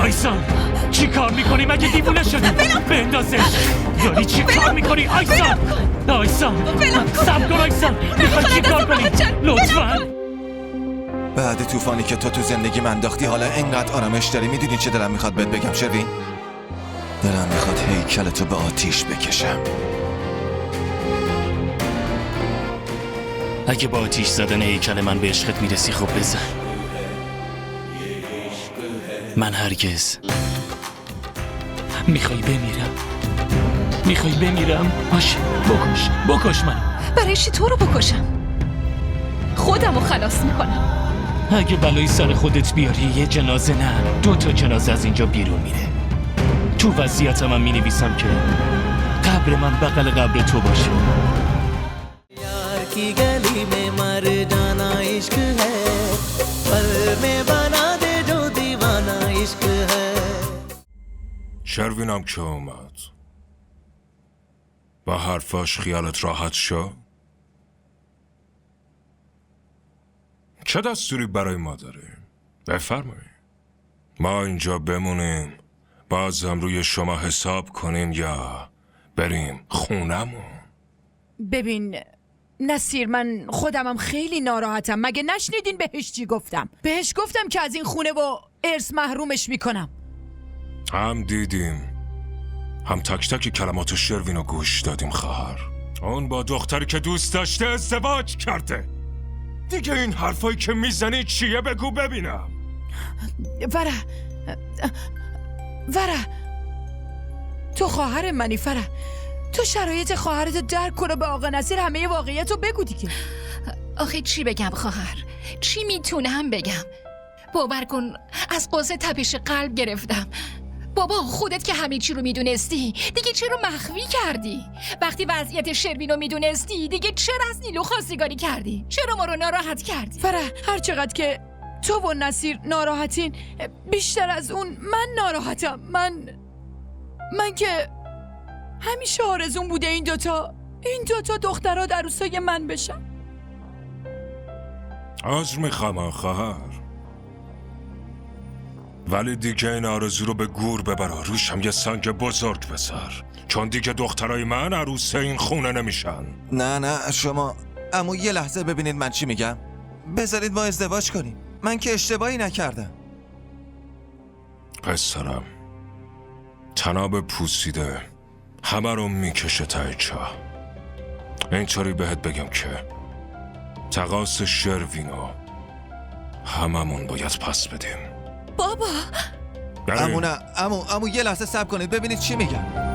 آیسان چی کار میکنی؟ مگه دیوونه شدی؟ بندازش. داری چی کار میکنی آیسان؟ آیسان سب کن آیسان، میخوای چی کار کنی؟ لطفاً. بعد طوفانی که تو زندگی من انداختی حالا اینقدر آرامش داری. میدونی چه دلم میخواد بهت بگم شروین؟ دلم میخواد هیکلتو به آتیش بکشم. اگه با آتیش زدن هیکل من به عشقت میرسی خب بزن. من هرگز. میخوای بمیرم؟ باشه بکش منو. برای چی تو رو بکشم؟ خودم رو خلاص میکنم. اگه بلایی سر خودت بیاری یه جنازه نه 2 جنازه از اینجا بیرون میره. تو وصیتم هم مینویسم که قبر من بغل قبر تو باشه. یار کی گلی میں مر جانا عشق ہے پل میں بنا دے جو دیوانہ عشق ہے. شروینم که اومد با حرفاش خیالت راحت شو؟ چه دستوری برای ما داریم؟ بفرمایید. ما اینجا بمونیم باز هم روی شما حساب کنیم یا بریم خونمون؟ ببین نصیر، من خودمم خیلی ناراحتم. مگه نشنیدین بهش چی گفتم؟ بهش گفتم که از این خونه و ارث محرومش میکنم. هم دیدیم، هم تک تک کلمات شروینو گوش دادیم. خواهر اون با دختری که دوست داشته ازدواج کرده. دیگه این حرفایی که میزنی چیه؟ بگو ببینم. وره تو خواهر منی. تو شرایط خواهرتو درک کنه. به آقا نصیر همه واقعیتو بگو دیگه. آخه چی بگم خواهر؟ چی میتونم بگم؟ باور کن از قصه تپش قلب گرفتم. بابا خودت که همه چی رو میدونستی دیگه چرا مخفی کردی؟ وقتی وضعیت شروین رو میدونستی دیگه چرا از نیلو خواستگاری کردی؟ چرا ما رو ناراحت کردی؟ هر چقدر که تو و نصیر ناراحتین بیشتر از اون من ناراحتم. من که همیشه آرزون بوده این دوتا دخترها در روستای من بشن. عذر میخوام خواهر، ولی دیگه این آرزو رو به گور ببر. روشم یه سنگ بزرگ بذار، چون دیگه دخترای من عروس این خونه نمیشن. نه شما عمو یه لحظه ببینید من چی میگم. بذارید ما ازدواج کنیم. من که اشتباهی نکردم. پسرم تناب پوسیده همه رو میکشه ته چاه. اینطوری بهت بگم که تقاص شروینو هممون باید پس بدیم. بابا عمو نه عمو یه لحظه صبر کنید ببینید چی میگم.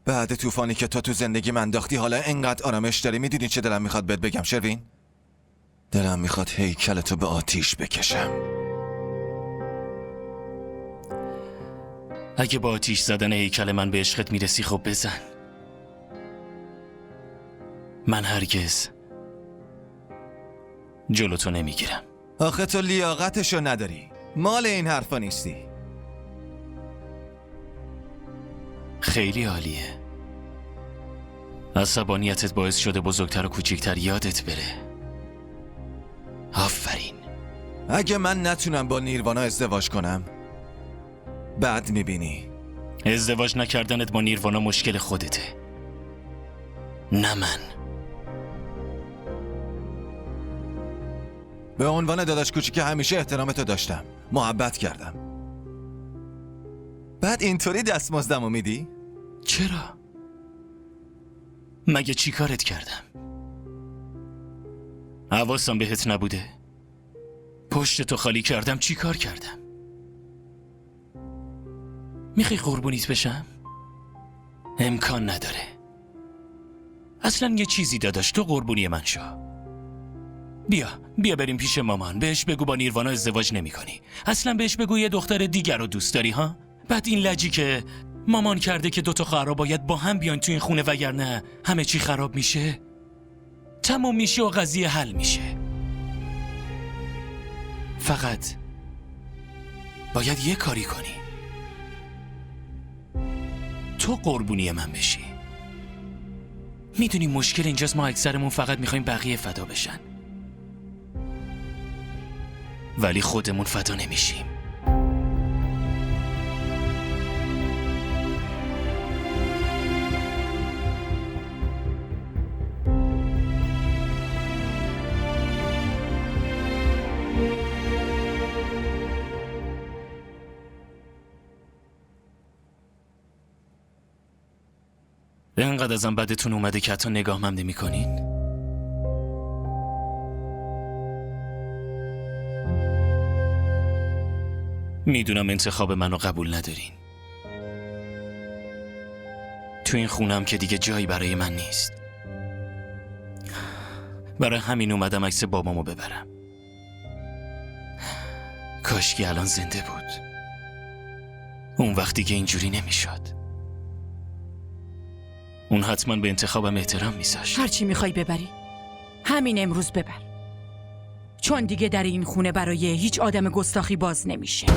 بعد طوفانی که تو زندگی من انداختی حالا اینقدر آرامش داری. میدونی چه دلم میخواد بهت بگم شروین؟ دلم میخواد هیکلتو به آتیش بکشم. اگه با آتیش زدن هیکل من به عشقت میرسی خب بزن. من هرگز جلوتو نمیگیرم. آخه تو لیاقتشو نداری. مال این حرفا نیستی. خیلی عالیه. عصبانیتت باعث شده بزرگتر و کوچیکتر یادت بره. آفرین. اگه من نتونم با نیروانا ازدواج کنم بعد میبینی. ازدواج نکردنت با نیروانا مشکل خودته، نه من. به عنوان داداش کوچیک همیشه احترامتو داشتم، محبت کردم. بعد اینطوری دستمزدمو میدی؟ چرا؟ مگه چی کارت کردم؟ حواسم بهت نبوده؟ پشت تو خالی کردم، چی کار کردم؟ میخوای قربونیت بشم؟ امکان نداره. اصلا یه چیزی داداش، تو قربونی من شو. بیا بریم پیش مامان، بهش بگو با نیروانا ازدواج نمی کنی. اصلا بهش بگو یه دختر دیگر رو دوست داری ها. بعد این لجی که مامان کرده که دوتا خواهرها باید با هم بیان تو این خونه وگرنه همه چی خراب میشه، تموم میشه و قضیه حل میشه. فقط باید یه کاری کنی، تو قربونی من بشی. میدونی مشکل اینجاست، ما اکثرمون فقط میخوایم بقیه فدا بشن، ولی خودمون فدا نمیشیم. اینقدر ازم بدتون اومده که حتی نگاه هم نمی کنین؟ میدونم انتخاب منو قبول ندارین. تو این خونم که دیگه جایی برای من نیست. برای همین اومدم عکس بابامو ببرم. کاشکی الان زنده بود، اون وقتی که اینجوری نمیشد. اون حتما به انتخابم احترام میذاشت. هرچی میخوای ببری همین امروز ببر، چون دیگه در این خونه برای هیچ آدم گستاخی باز نمیشه.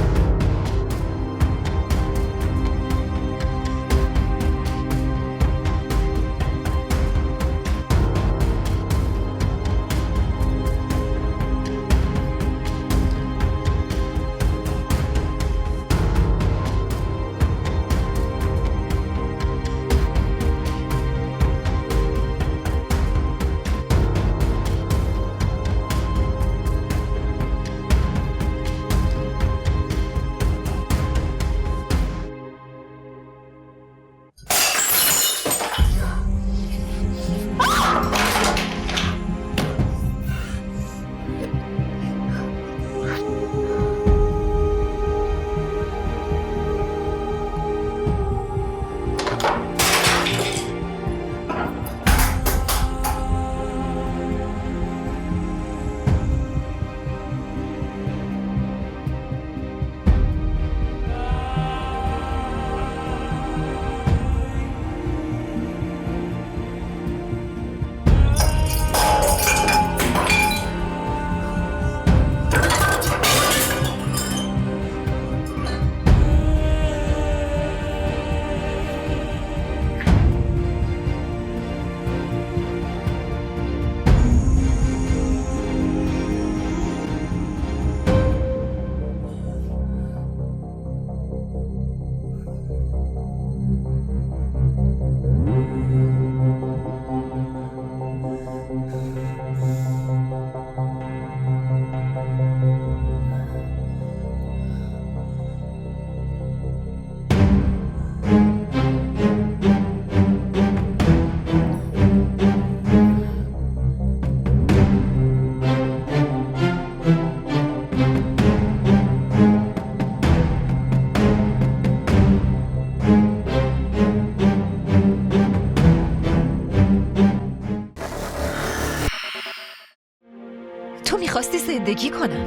تو میخواستی زندگی کنم،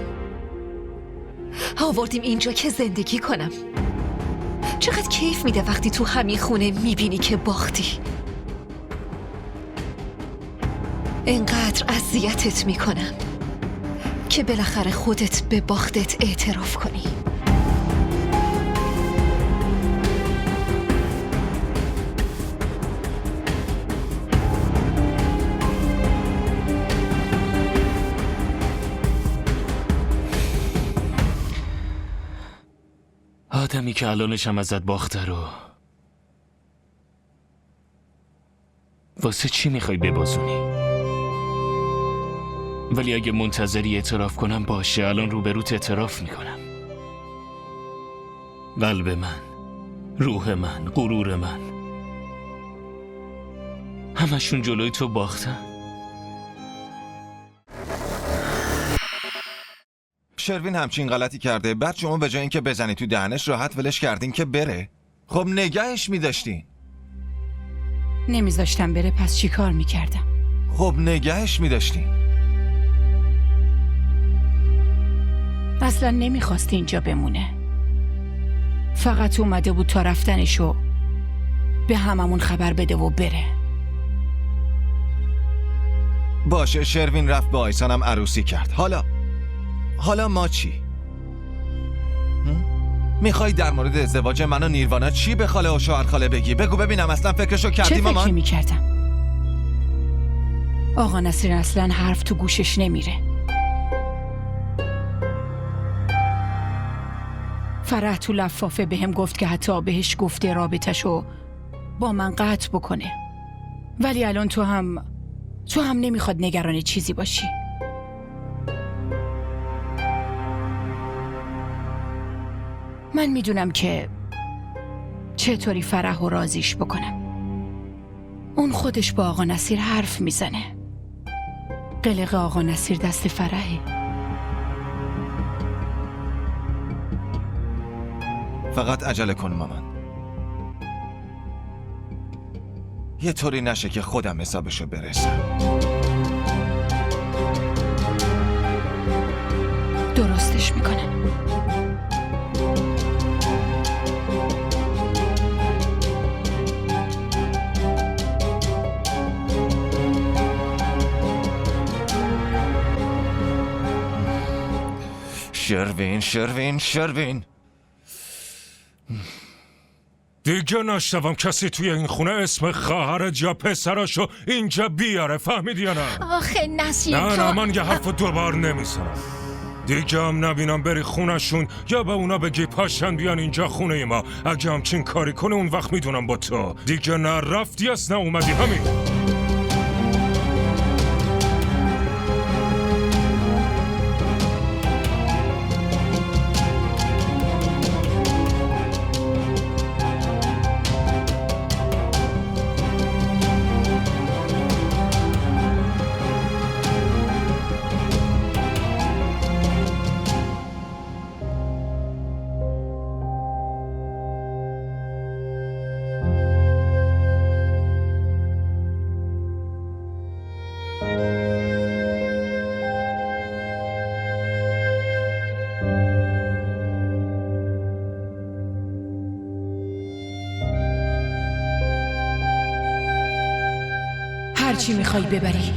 آوردیم اینجا که زندگی کنم. چقدر کیف میده وقتی تو همین خونه میبینی که باختی. اینقدر اذیتت میکنم که بالاخره خودت به باختت اعتراف کنی. آدمی که الانش هم ازت باخته رو واسه چی میخوای ببازونی؟ ولی اگه منتظری اعتراف کنم باشه، الان روبروت اعتراف میکنم. قلب من، روح من، غرور من، همشون جلوی تو باختن. شروین همچین غلطی کرده، بعد شما به جای اینکه بزنی تو دهنش راحت ولش کردین که بره. خب نگهش می‌داشتین. نمیذاشتم بره، پس چی کار میکردم؟ خب نگهش می‌داشتین. اصلا نمیخواست اینجا بمونه. فقط اومده بود تا رفتنشو به هممون خبر بده و بره. باشه، شروین رفت با آیسانم عروسی کرد. حالا ما چی؟ میخوای در مورد ازدواج من و نیروانا چی به خاله و شوهر خاله بگی؟ بگو ببینم اصلا فکرشو کردی مامان؟ چه فکری میکردم؟ آقا نصیر اصلا حرف تو گوشش نمیره. فرح تو لفافه بهم گفت که حتی بهش گفته رابطشو با من قطع بکنه. ولی الان تو هم نمیخواد نگران چیزی باشی. من میدونم که چطوری فرح و راضیش بکنم. اون خودش با آقا نصیر حرف میزنه. قلق آقا نصیر دست فرحه. فقط عجله کن مامان. یه طوری نشه که خودم حسابشو برسم. درستش میکنم. شروین دیگه نشنوم کسی توی این خونه اسم خواهرت یا پسراشو اینجا بیاره، فهمیدی یا نه؟ آخه نصیر نه من یه حرف دوبار نمیزنم. دیگه هم نبینم بری خونشون یا به اونا بگی پاشن بیان اینجا خونه ما. اگه همچین کاری کنه اون وقت میدونم با تو دیگه نه رفتی است نه اومدی. همین. هرچی میخوای ببری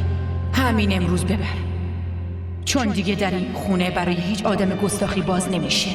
همین امروز ببر، چون دیگه در این خونه برای هیچ آدم گستاخی باز نمیشه.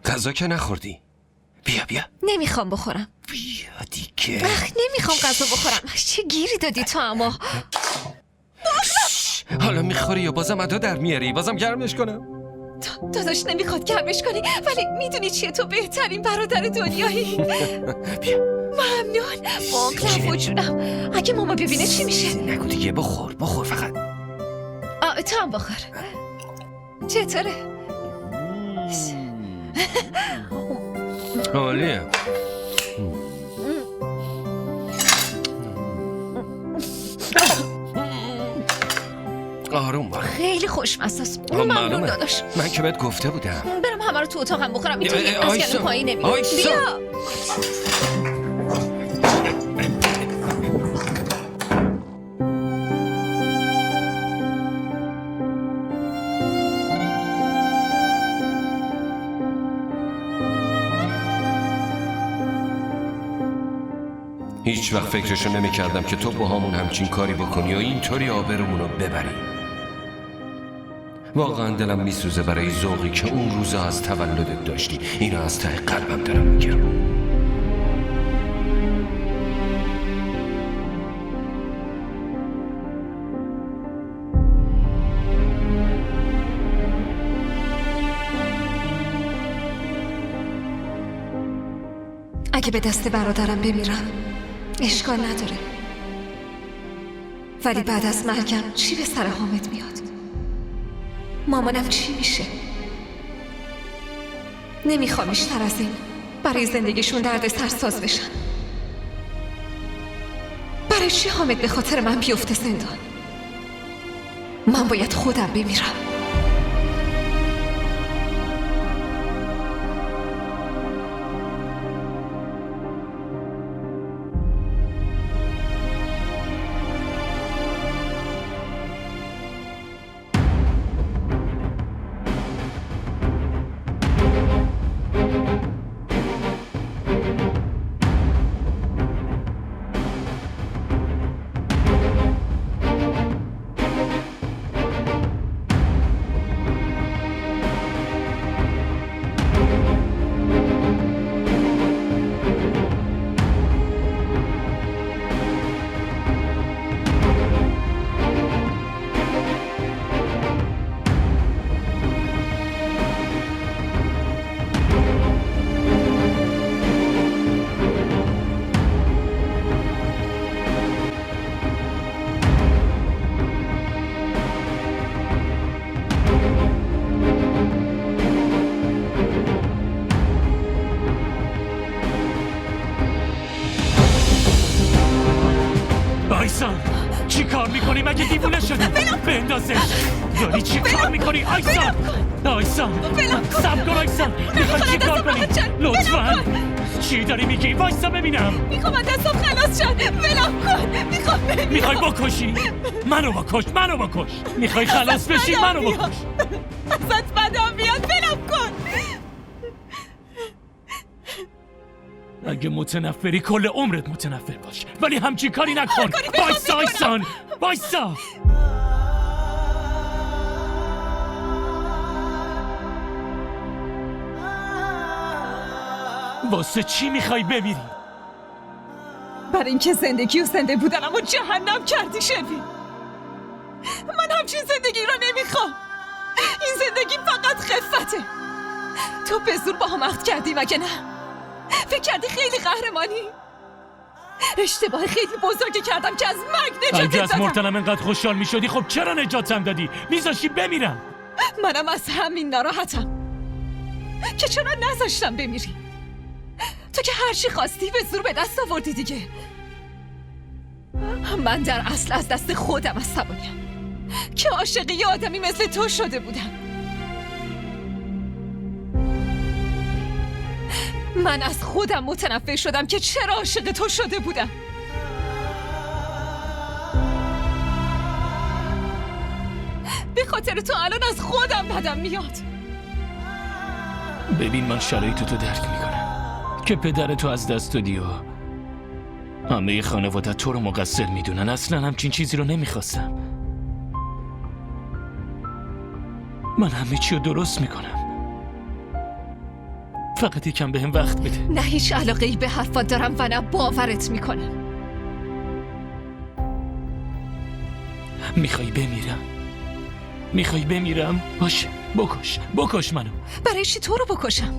غذا که نخوردی؟ بیا نمیخوام بخورم. بیا دیگه. نمیخوام غذا بخورم. چه گیری دادی تو اما؟ حالا میخوری یا بازم ادا در میاری؟ بازم گرمش کنم؟ داداش نمیخواد گرمش کنی، ولی میدونی چیه، تو بهترین برادر دنیایی. بیا ممنون. واقعا جونم. اگه ماما ببینه چی میشه؟ نگو دیگه، بخور فقط. تو هم بخور. چطوره؟ عالیه. آروم باش. خیلی خوشمزه است. معلومه. ممنون داداش. من که بهت گفته بودم. برم همه رو تو اتاقم بخورم. اینطوری از آیسا. گلو پایین نمیاد. آیسا. بیا. هیچ وقت فکرشو نمی کردم که تو با همون همچین کاری بکنی و اینطوری آبرومونو ببری. واقعا دلم میسوزه برای ذوقی که اون روزا از تولدت داشتی. اینو از ته قلبم دارم میگم. اگه به دست برادرم بمیرم اشکال نداره، ولی بعد از مرگم چی به سر حامد میاد؟ مامانم چی میشه؟ نمیخوام بیشتر از این برای زندگیشون درد سرساز بشن. برای چی حامد به خاطر من بیفته زندان؟ من باید خودم بمیرم. آیسان چی کار میکنی؟ مگه دیوونه شدی؟ بندازش. داری چی کار میکنی آیسان؟ آیسان سب کن آیسان. میخوای چی کار کنی؟ لطفاً چی داری میگی؟ وایسا ببینم. میخوام از دستم خلاص شد. ولم کن. میخوای بکشی؟ منو بکش. میخوای خلاص بشی؟ منو بکش. ازت بدم میاد. ولم کن. اگه متنفری کل عمرت متنفر باش، ولی همچین کاری نکن. وایسا آیسان وایسا. واسه چی میخوای بمیری؟ برای اینکه زندگی و زنده بودنم و جهنم کردی شروین. من همچین زندگی رو نمیخوام. این زندگی فقط خفته. تو به زور با هم عهد کردی مگه نه؟ فکر کردی خیلی قهرمانی؟ اشتباه خیلی بزرگی کردم که از مرگ نجاتت اگه از دادم. مرتلم انقدر خوشحال میشدی خب چرا نجاتم دادی؟ میذاشی بمیرم. منم از همین ناراحتم که چرا نذاشتم بمیری. تو که هر چی خواستی به زور به دست آوردی دیگه. من در اصل از دست خودم عصبانیم که عاشق یه آدمی مثل تو شده بودم. من از خودم متنفر شدم که چرا عاشق تو شده بودم. به خاطر تو الان از خودم بدم میاد. ببین من شرایط تو درک میکنم که پدر تو از دست دادی و همه خانواده تو رو مقصر میدونن. اصلا همچین چیزی رو نمیخواستم. من همه چی رو درست میکنم. فقط یکم بهم وقت بده. نه هیچ علاقه ای به حرفات دارم و نه باورت میکنم. میخوای بمیرم؟ باشه بکش منو. برای چی تو رو بکشم؟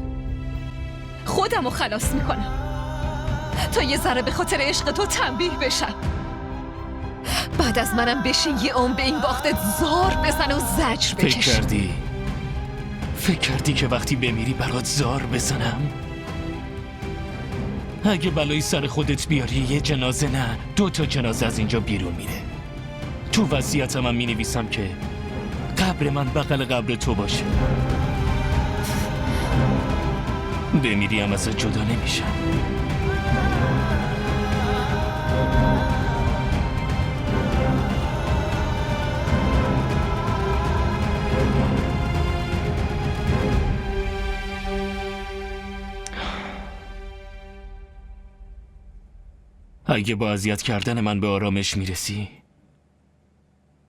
خودم رو خلاص میکنم. تا یه ذره به خاطر عشق تو تنبیه بشم. بعد از منم بشین یه عمر به این باختت زار بزن و زجر بکش. فکر کردی که وقتی بمیری برات زار بزنم؟ اگه بلایی سر خودت بیاری یه جنازه نه 2 تا جنازه از اینجا بیرون میره. تو وصیتم هم مینویسم که قبر من بغل قبر تو باشه. بمیری هم ازت جدا نمیشم. اگه با اذیت کردن من به آرامش میرسی،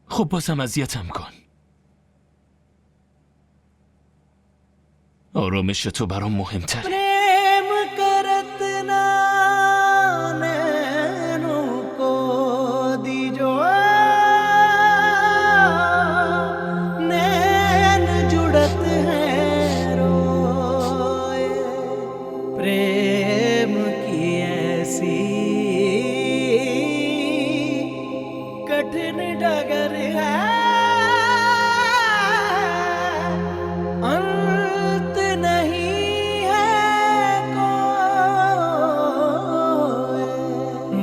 خب بازم اذیتم کن. آرامش تو برام مهمتره. प्रेम करत ना नैनों को दीजो नैन जुड़त हैं रोए प्रेम की ऐसी कठिन डगर है अंत नहीं है कोई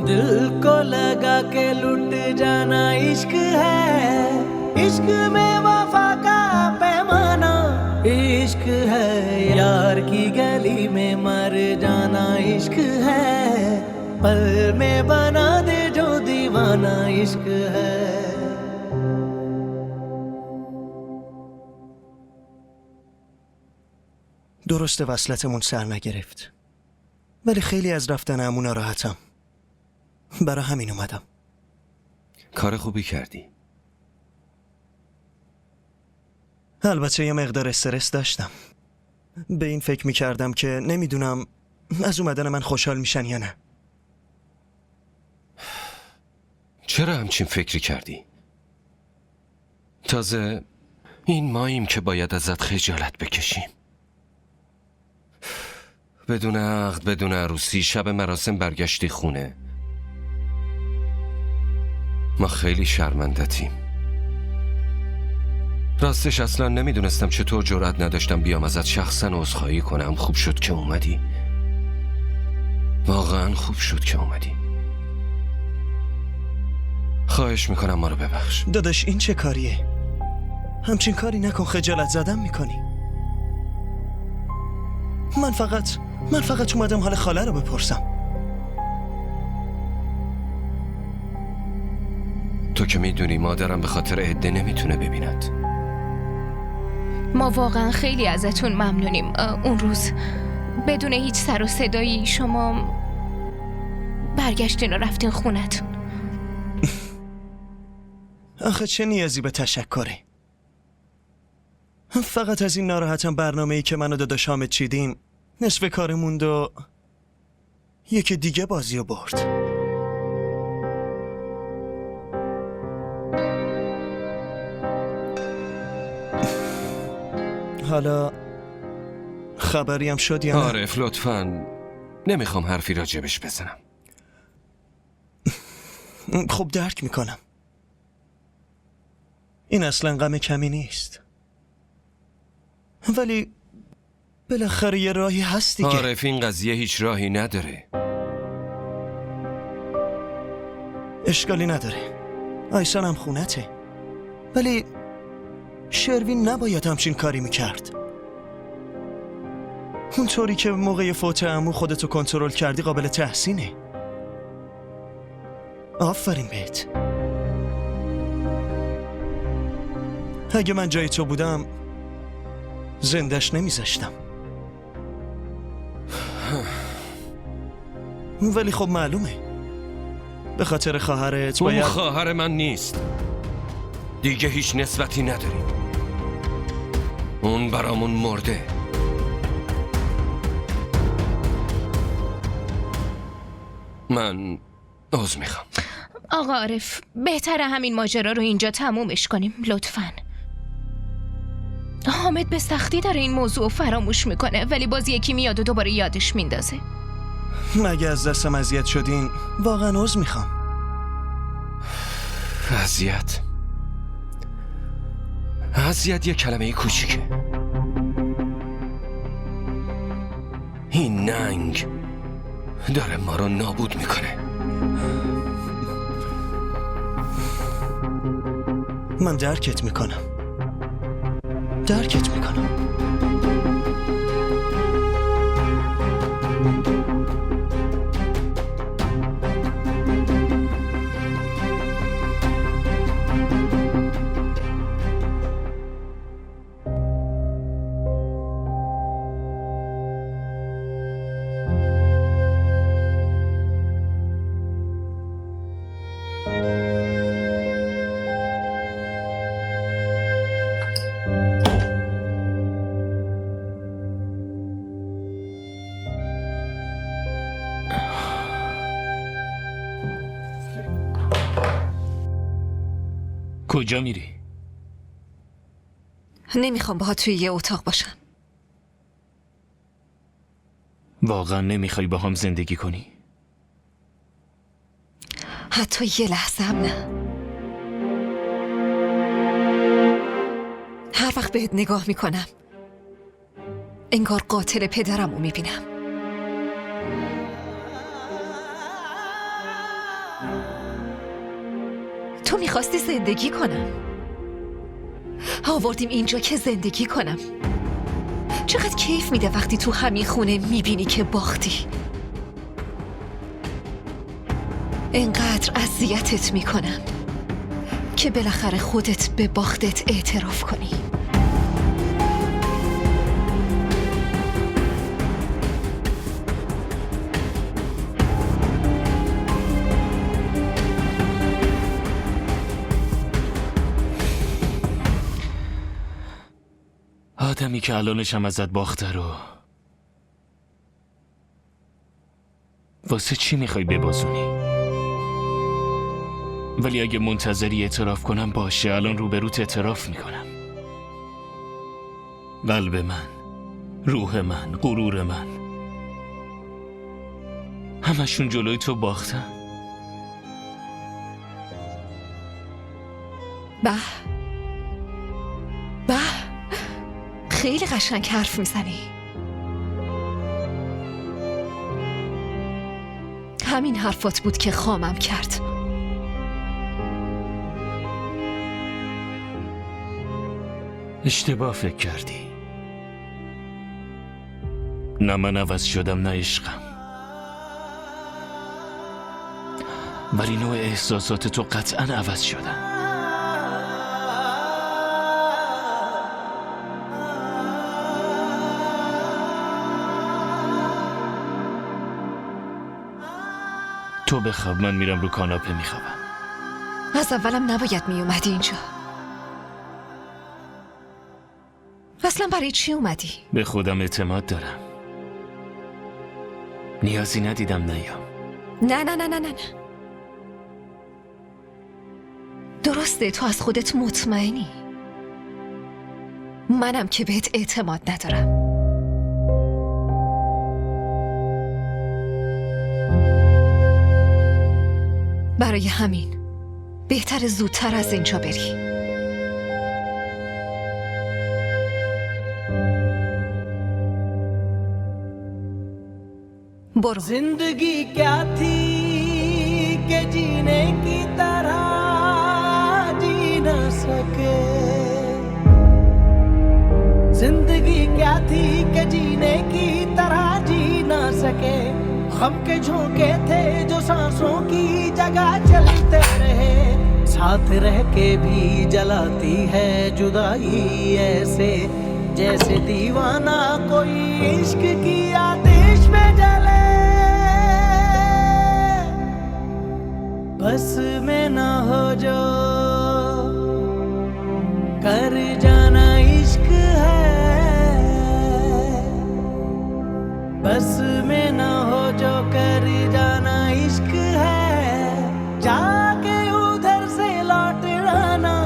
दिल को लगा के लुट जाना इश्क है इश्क में वफा का पैमाना इश्क है यार की गली में मर जाना इश्क है पल में बना दे जो दीवाना इश्क है درسته وصلتمون سر نگرفت، ولی خیلی از رفتن عمو ناراحتم. برای همین اومدم. کار خوبی کردی. البته یه مقدار استرس داشتم. به این فکر میکردم که نمیدونم از اومدن من خوشحال میشن یا نه. چرا همچین فکری کردی؟ تازه این ماییم که باید ازت خجالت بکشیم. بدون عقد، بدون عروسی، شب مراسم برگشتی خونه. ما خیلی شرمندتیم. راستش اصلا نمیدونستم چطور جرأت نداشتم بیام ازت شخصا عذرخواهی کنم. خوب شد که اومدی. واقعا خوب شد که اومدی. خواهش میکنم ما رو ببخش. داداش این چه کاریه؟ همچین کاری نکن، خجالت زدم میکنی. من فقط اومدم حال خاله رو بپرسم. تو که میدونی مادرم به خاطر عده نمیتونه ببیند. ما واقعا خیلی ازتون ممنونیم. اون روز بدون هیچ سر و صدایی شما برگشتین و رفتین خونتون. آخه چه نیازی به تشکره؟ فقط از این ناراحتم برنامه‌ای که من و داداش حامد چیدیم نصف کار موند و یکی دیگه بازی رو برد. حالا خبری هم شد یا نه؟ عارف لطفاً نمیخوام حرفی راجبش بزنم. خب درک میکنم. این اصلا غم کمی نیست، ولی بالاخره یه راهی هست دیگه. عارف این قضیه هیچ راهی نداره. اشکالی نداره، آیسان هم خونته، ولی شروین نباید همچین کاری میکرد. اونطوری که موقع فوت عمو خودتو کنترل کردی قابل تحسینه. آفرین بهت. اگه من جای تو بودم زندش نمیذاشتم. ولی خب معلومه به خاطر خواهرت باید... اون خواهر من نیست، دیگه هیچ نسبتی نداریم. اون برامون مرده. من عذر میخوام. آقا عارف بهتره همین ماجرا رو اینجا تمومش کنیم لطفاً. حامد به سختی داره این موضوع رو فراموش میکنه، ولی باز یکی میاد و دوباره یادش میندازه. مگه از دستم اذیت شدین؟ واقعا عذر میخوام. اذیت یه کلمه کوچیکه. این ننگ داره ما رو نابود میکنه. من درکت میکنم. کجا میری؟ نمیخوام باهات توی یه اتاق باشم. واقعا نمیخوای با هم زندگی کنی؟ حتی یه لحظه هم نه. هر وقت بهت نگاه میکنم انگار قاتل پدرم رو میبینم. تو میخواستی زندگی کنم، آوردیم اینجا که زندگی کنم. چقدر کیف میده وقتی تو همین خونه میبینی که باختی. انقدر اذیتت میکنم که بالاخره خودت به باختت اعتراف کنی. آدمی که الانشم ازت باخته رو واسه چی میخوای ببازونی؟ ولی اگه منتظری اعتراف کنم باشه، الان روبروت اعتراف میکنم. قلب من، روح من، غرور من، همشون جلوی تو باختن. به خیلی قشنگ حرف میزنی. همین حرفات بود که خامم کرد. اشتباه فکر کردی. نه من عوض شدم نه عشقم، ولی نوع احساسات تو قطعا عوض شدن. تو بخواب، من میرم رو کاناپه میخوابم. از اولم نباید میومدی اینجا. اصلا برای چی اومدی؟ به خودم اعتماد دارم، نیازی ندیدم نیام. نه درسته، تو از خودت مطمئنی. منم که بهت اعتماد ندارم. برای همین بهتر زودتر از اینجا بری. برو. जिंदगी क्या थी कि जीने की तरह जी न सके, जिंदगी क्या थी कि जीने की तरह जी न सके। गम के झोंके थे जो सांसों की जगह चलते रहे, साथ रह के भी जलाती है जुदाई ऐसे, जैसे दीवाना कोई इश्क की आतिश में जले। बस में न हो जो कर जाना इश्क है, बस में न हो जो कर जाना इश्क है। जाके उधर से लौट आना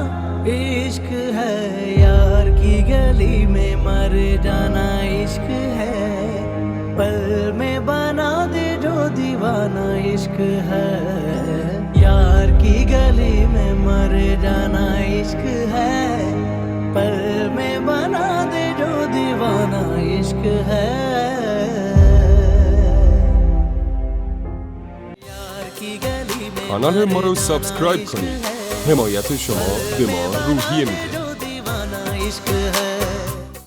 इश्क है, यार की गली में मर जाना इश्क है। पल में बना दे जो है यार की गली में मर जाना इश्क है पल में बना दे जो दीवाना इश्क है यार की गली में کانال ما رو سابسکرایب کنید. حمایت شما به ما روحیه میده. जो दीवाना इश्क है